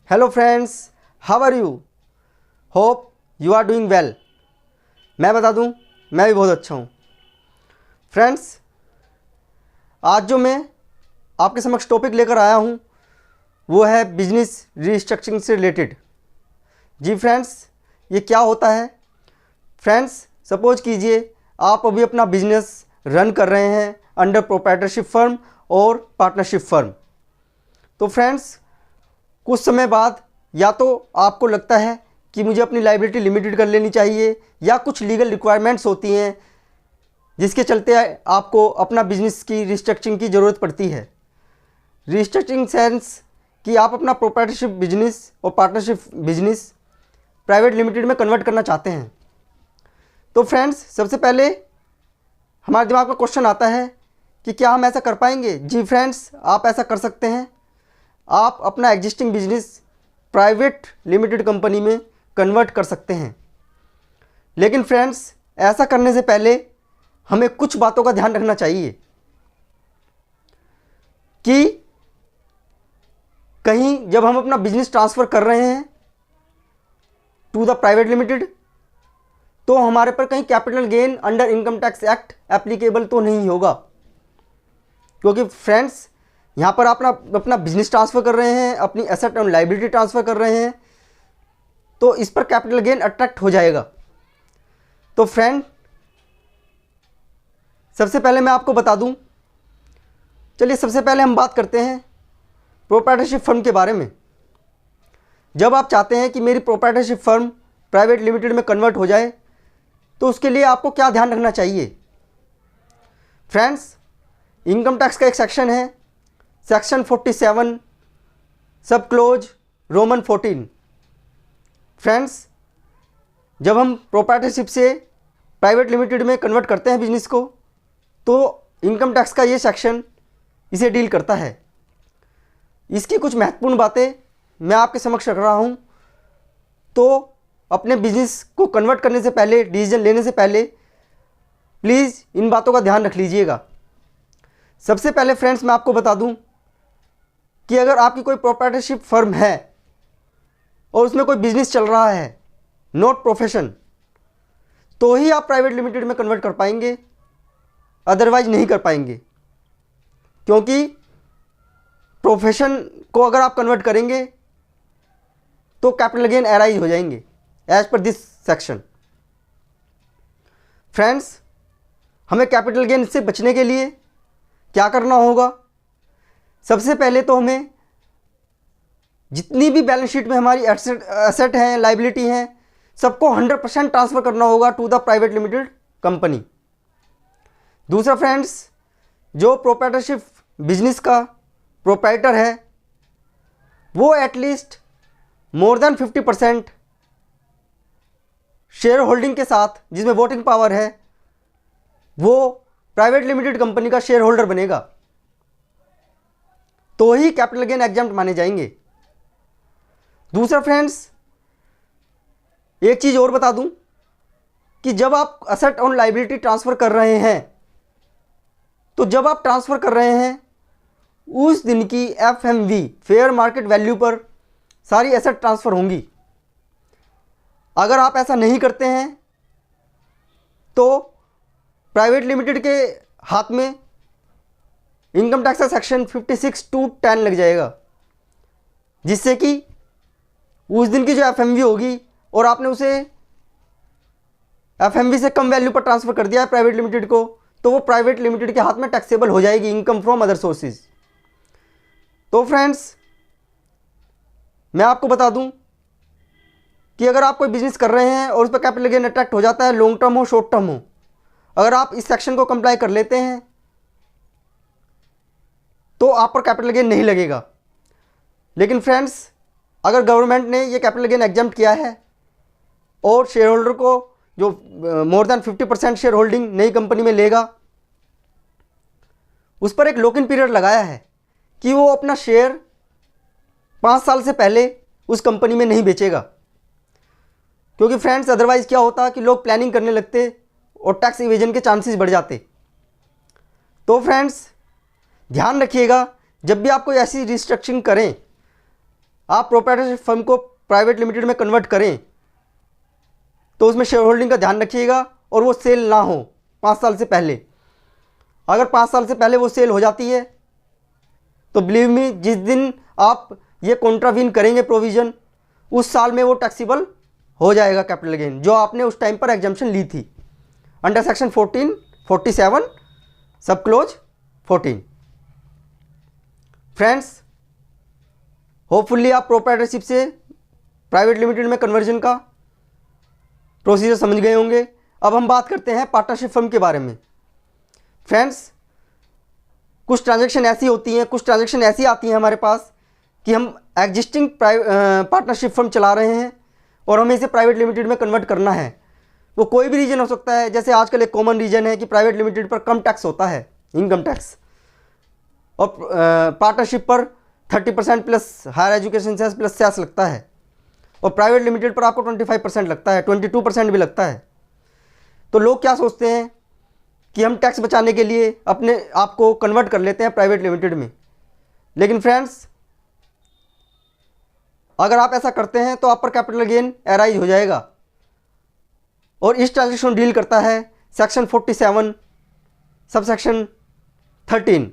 Hello friends, how are you? Hope you are doing well. मैं बता दूं, मैं भी बहुत अच्छा हूं। फ्रेंड्स, आज जो मैं आपके समक्ष टॉपिक लेकर आया हूं वो है बिजनेस रीस्ट्रक्चरिंग से रिलेटेड। जी फ्रेंड्स, ये क्या होता है? फ्रेंड्स, सपोज कीजिए आप अभी अपना बिजनेस रन कर रहे हैं अंडर प्रोप्राइटरशिप फर्म और पार्टनरशिप फर्म। तो फ्रेंड्स, कुछ समय बाद या तो आपको लगता है कि मुझे अपनी लायबिलिटी लिमिटेड कर लेनी चाहिए, या कुछ लीगल रिक्वायरमेंट्स होती हैं जिसके चलते आपको अपना बिजनेस की रिस्ट्रक्चरिंग की ज़रूरत पड़ती है। रिस्ट्रक्चरिंग सेंस कि आप अपना प्रोप्राइटरशिप बिजनेस और पार्टनरशिप बिजनेस प्राइवेट लिमिटेड में कन्वर्ट करना चाहते हैं। तो फ्रेंड्स, सबसे पहले हमारे दिमाग में क्वेश्चन आता है कि क्या हम ऐसा कर पाएंगे? जी फ्रेंड्स, आप ऐसा कर सकते हैं। आप अपना existing business private limited company में कन्वर्ट कर सकते हैं। लेकिन फ्रेंड्स, ऐसा करने से पहले हमें कुछ बातों का ध्यान रखना चाहिए कि कहीं जब हम अपना बिजनेस ट्रांसफ़र कर रहे हैं टू द प्राइवेट लिमिटेड, तो हमारे पर कहीं capital gain under income tax act applicable तो नहीं होगा। क्योंकि फ्रेंड्स, यहाँ पर आप अपना बिजनेस ट्रांसफ़र कर रहे हैं, अपनी एसेट और लायबिलिटी ट्रांसफ़र कर रहे हैं, तो इस पर कैपिटल गेन अट्रैक्ट हो जाएगा। तो फ्रेंड, सबसे पहले मैं आपको बता दूं, चलिए सबसे पहले हम बात करते हैं प्रोप्राइटरशिप फर्म के बारे में। जब आप चाहते हैं कि मेरी प्रोप्राइटरशिप फर्म प्राइवेट लिमिटेड में कन्वर्ट हो जाए, तो उसके लिए आपको क्या ध्यान रखना चाहिए? फ्रेंड्स, इनकम टैक्स का एक सेक्शन है, सेक्शन 47 सब क्लोज रोमन 14। फ्रेंड्स, जब हम प्रोप्राइटरशिप से प्राइवेट लिमिटेड में कन्वर्ट करते हैं बिजनेस को, तो इनकम टैक्स का ये सेक्शन इसे डील करता है। इसकी कुछ महत्वपूर्ण बातें मैं आपके समक्ष रख रहा हूँ। तो अपने बिजनेस को कन्वर्ट करने से पहले, डिसीजन लेने से पहले प्लीज़ इन बातों का ध्यान रख लीजिएगा। सबसे पहले फ्रेंड्स, मैं आपको बता दूं कि अगर आपकी कोई प्रोप्राइटरशिप फर्म है और उसमें कोई बिजनेस चल रहा है, नॉट प्रोफेशन, तो ही आप प्राइवेट लिमिटेड में कन्वर्ट कर पाएंगे, अदरवाइज नहीं कर पाएंगे। क्योंकि प्रोफेशन को अगर आप कन्वर्ट करेंगे तो कैपिटल गेन अराइज हो जाएंगे as per this section. Friends, हमें कैपिटल गेन से बचने के लिए क्या करना होगा? सबसे पहले तो हमें जितनी भी बैलेंस शीट में हमारी एसेट हैं, लायबिलिटी हैं, सबको 100% ट्रांसफ़र करना होगा to the private limited company. दूसरा फ्रेंड्स, जो प्रोप्राइटरशिप बिजनेस का प्रोप्राइटर है वो at least more than 50% share holding के साथ, जिसमें वोटिंग पावर है, वो प्राइवेट लिमिटेड कंपनी का शेयर होल्डर बनेगा, तो ही कैपिटल गेन एग्जम्प्ट माने जाएंगे। दूसरा फ्रेंड्स, एक चीज़ और बता दूं कि जब आप असेट और लायबिलिटी ट्रांसफ़र कर रहे हैं, तो जब आप ट्रांसफ़र कर रहे हैं उस दिन की FMV फेयर मार्केट वैल्यू पर सारी एसेट ट्रांसफ़र होंगी। अगर आप ऐसा नहीं करते हैं तो प्राइवेट लिमिटेड के हाथ में इनकम टैक्स का सेक्शन 56(2)(10) लग जाएगा, जिससे कि उस दिन की जो FMV होगी और आपने उसे FMV से कम वैल्यू पर ट्रांसफ़र कर दिया है प्राइवेट लिमिटेड को, तो वो प्राइवेट लिमिटेड के हाथ में टैक्सेबल हो जाएगी, इनकम फ्रॉम अदर सोर्सेज। तो फ्रेंड्स, मैं आपको बता दूं कि अगर आप कोई बिजनेस कर रहे हैं और उस पर कैपिटल गेन अट्रैक्ट हो जाता है, लॉन्ग टर्म हो शॉर्ट टर्म हो, अगर आप इस सेक्शन को कंप्लाई कर लेते हैं तो आप पर कैपिटल गेन नहीं लगेगा। लेकिन फ्रेंड्स, अगर गवर्नमेंट ने ये कैपिटल गेन एग्जम्प्ट किया है और शेयर होल्डर को जो मोर देन 50% शेयर होल्डिंग नई कंपनी में लेगा, उस पर एक लॉक इन पीरियड लगाया है कि वो अपना शेयर 5 साल से पहले उस कंपनी में नहीं बेचेगा। क्योंकि फ्रेंड्स, अदरवाइज क्या होता कि लोग प्लानिंग करने लगते और टैक्स इवेजन के चांसेस बढ़ जाते। तो फ्रेंड्स, ध्यान रखिएगा, जब भी आप कोई ऐसी रिस्ट्रक्चरिंग करें आप प्रोप्राइटरशिप फर्म को प्राइवेट लिमिटेड में कन्वर्ट करें तो उसमें शेयर होल्डिंग का ध्यान रखिएगा और वो सेल ना हो 5 साल से पहले। अगर 5 साल से पहले वो सेल हो जाती है तो बिलीव मी, जिस दिन आप ये कॉन्ट्रावीन करेंगे प्रोविज़न, उस साल में वो टैक्सेबल हो जाएगा कैपिटल गेन जो आपने उस टाइम पर एग्जम्पशन ली थी अंडर सेक्शन 1447 सब क्लोज 14। फ्रेंड्स, होपफुली आप प्रोप्राइटरशिप से प्राइवेट लिमिटेड में कन्वर्जन का प्रोसीजर समझ गए होंगे। अब हम बात करते हैं पार्टनरशिप फर्म के बारे में। फ्रेंड्स, कुछ ट्रांजैक्शन ऐसी होती हैं, कुछ ट्रांजैक्शन ऐसी आती हैं हमारे पास कि हम एग्जिस्टिंग पार्टनरशिप फर्म चला रहे हैं और हमें इसे प्राइवेट लिमिटेड में कन्वर्ट करना है। वो कोई भी रीजन हो सकता है, जैसे आजकल एक कॉमन रीजन है कि प्राइवेट लिमिटेड पर कम टैक्स होता है, इनकम टैक्स, और पार्टनरशिप पर 30% plus higher education cess plus cess लगता है, और प्राइवेट लिमिटेड पर आपको 25% लगता है, 22% भी लगता है। तो लोग क्या सोचते हैं कि हम टैक्स बचाने के लिए अपने आप को कन्वर्ट कर लेते हैं प्राइवेट लिमिटेड में। लेकिन फ्रेंड्स, अगर आप ऐसा करते हैं तो आप पर कैपिटल गेन अराइज हो जाएगा, और इस ट्रांजैक्शन डील करता है सेक्शन 47 सब सेक्शन 13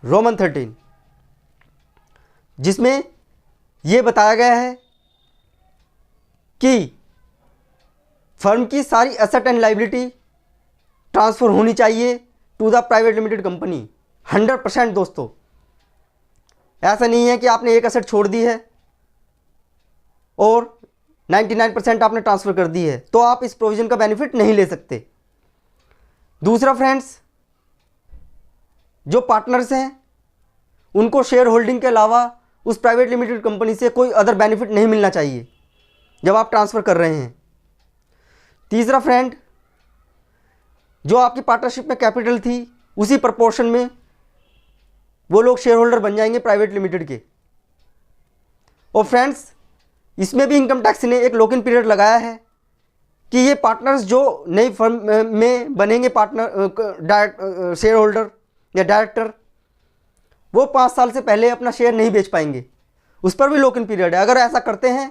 रोमन 13, जिसमें यह बताया गया है कि फर्म की सारी एसेट एंड लायबिलिटी ट्रांसफ़र होनी चाहिए to the private limited company 100%। दोस्तों, ऐसा नहीं है कि आपने एक एसेट छोड़ दी है और 99% आपने ट्रांसफ़र कर दी है, तो आप इस प्रोविज़न का बेनिफिट नहीं ले सकते। दूसरा फ्रेंड्स, जो पार्टनर्स हैं उनको शेयर होल्डिंग के अलावा उस प्राइवेट लिमिटेड कंपनी से कोई अदर बेनिफिट नहीं मिलना चाहिए जब आप ट्रांसफ़र कर रहे हैं। तीसरा फ्रेंड, जो आपकी पार्टनरशिप में कैपिटल थी उसी प्रपोर्शन में वो लोग शेयर होल्डर बन जाएंगे प्राइवेट लिमिटेड के। और फ्रेंड्स, इसमें भी इनकम टैक्स ने एक लॉक इन पीरियड लगाया है कि ये पार्टनर्स जो नई फर्म में बनेंगे पार्टनर शेयर होल्डर या डायरेक्टर, वो 5 साल से पहले अपना शेयर नहीं बेच पाएंगे, उस पर भी लॉक इन पीरियड है। अगर ऐसा करते हैं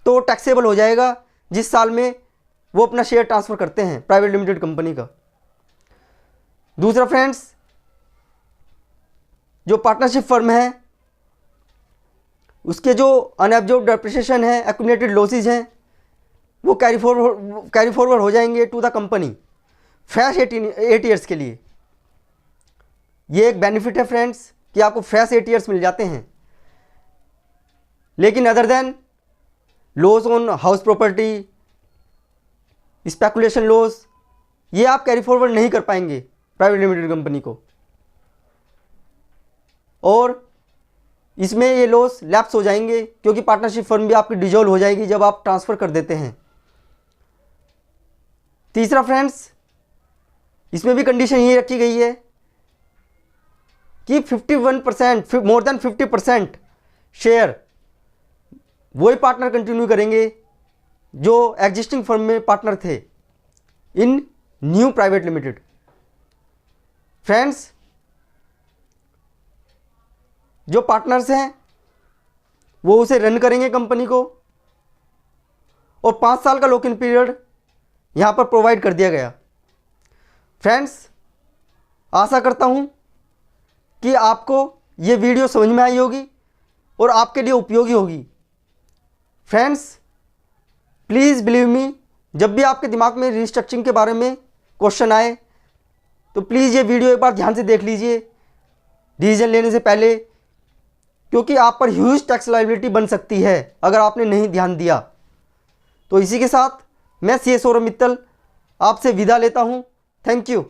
तो टैक्सेबल हो जाएगा जिस साल में वो अपना शेयर ट्रांसफ़र करते हैं प्राइवेट लिमिटेड कंपनी का। दूसरा फ्रेंड्स, जो पार्टनरशिप फर्म है उसके जो अनएब्जॉर्ब्ड डेप्रिसिएशन है, एक्यूमुलेटेड लॉसेज हैं, वो कैरी फॉरवर्ड हो जाएंगे to the company fresh 8 years के लिए। ये एक बेनिफिट है फ्रेंड्स कि आपको फ्रेश 8 ईयर्स मिल जाते हैं। लेकिन other than loss on house property, speculation loss, ये आप कैरी फॉरवर्ड नहीं कर पाएंगे प्राइवेट लिमिटेड कंपनी को, और इसमें ये लॉस लैप्स हो जाएंगे क्योंकि पार्टनरशिप फर्म भी आपकी डिजोल्व हो जाएगी जब आप ट्रांसफ़र कर देते हैं। तीसरा फ्रेंड्स, इसमें भी कंडीशन ये रखी गई है कि 51% मोर देन 50% शेयर वही पार्टनर कंटिन्यू करेंगे जो एग्जिस्टिंग फर्म में पार्टनर थे इन न्यू प्राइवेट लिमिटेड। फ्रेंड्स, जो पार्टनर्स हैं वो उसे रन करेंगे कंपनी को, और 5 साल का लॉक इन पीरियड यहाँ पर प्रोवाइड कर दिया गया। फ्रेंड्स, आशा करता हूँ कि आपको ये वीडियो समझ में आई होगी और आपके लिए उपयोगी होगी। फ्रेंड्स, प्लीज़ बिलीव मी, जब भी आपके दिमाग में रिस्ट्रक्चरिंग के बारे में क्वेश्चन आए तो प्लीज़ ये वीडियो एक बार ध्यान से देख लीजिए डिसीजन लेने से पहले, क्योंकि आप पर ह्यूज टैक्स लायबिलिटी बन सकती है अगर आपने नहीं ध्यान दिया। तो इसी के साथ मैं CA सौरभ मित्तल आपसे विदा लेता हूँ। Thank you.